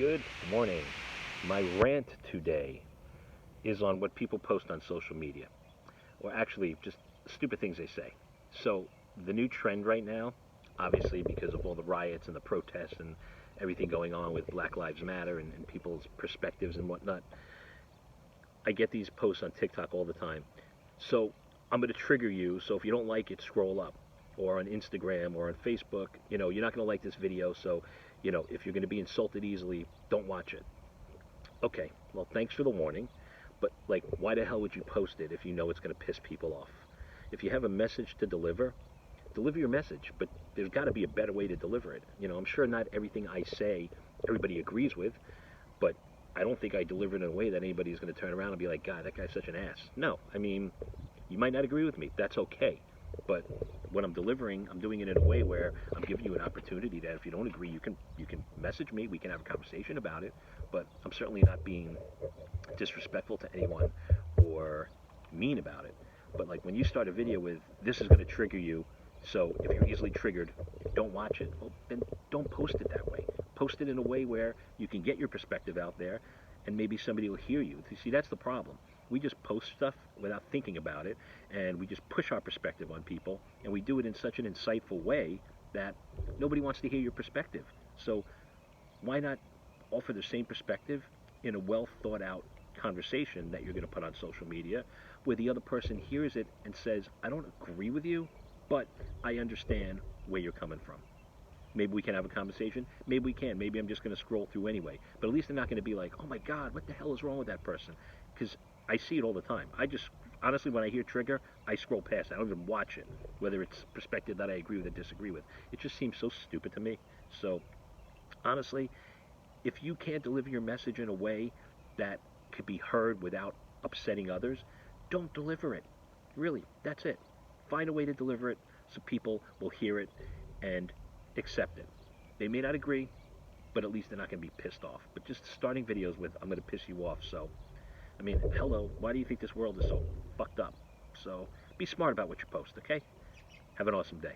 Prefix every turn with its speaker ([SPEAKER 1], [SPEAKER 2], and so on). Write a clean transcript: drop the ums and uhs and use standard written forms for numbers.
[SPEAKER 1] Good morning. My rant today is on what people post on social media, or actually just stupid things they say. So, the new trend right now, obviously because of all the riots and the protests and everything going on with Black Lives Matter and people's perspectives and whatnot, I get these posts on TikTok all the time. So, I'm going to trigger you, so if you don't like it, scroll up. Or on Instagram or on Facebook, you're not going to like this video, so, if you're going to be insulted easily, don't watch it. Okay, well, thanks for the warning, but like, why the hell would you post it if you know it's going to piss people off? If you have a message to deliver, deliver your message, but there's got to be a better way to deliver it. I'm sure not everything I say everybody agrees with, but I don't think I deliver it in a way that anybody's going to turn around and be like, God, that guy's such an ass. No, I mean, you might not agree with me. That's okay. But when I'm delivering, I'm doing it in a way where I'm giving you an opportunity that if you don't agree, you can message me. We can have a conversation about it. But I'm certainly not being disrespectful to anyone or mean about it. But like when you start a video with this is going to trigger you, so if you're easily triggered, don't watch it. Well, then don't post it that way. Post it in a way where you can get your perspective out there, and maybe somebody will hear you. You see, that's the problem. We just post stuff without thinking about it, and we just push our perspective on people, and we do it in such an insightful way that nobody wants to hear your perspective. So why not offer the same perspective in a well thought out conversation that you're going to put on social media, where the other person hears it and says, I don't agree with you, but I understand where you're coming from. Maybe we can have a conversation. Maybe we can. Maybe I'm just going to scroll through anyway. But at least they're not going to be like, oh my God, what the hell is wrong with that person? Because I see it all the time. Honestly, when I hear trigger, I scroll past it. I don't even watch it, whether it's perspective that I agree with or disagree with. It just seems so stupid to me. So, honestly, if you can't deliver your message in a way that could be heard without upsetting others, don't deliver it. Really, that's it. Find a way to deliver it so people will hear it and accept it. They may not agree, but at least they're not going to be pissed off. But just starting videos with, I'm going to piss you off. So, I mean, hello, why do you think this world is so fucked up? So, be smart about what you post, okay? Have an awesome day.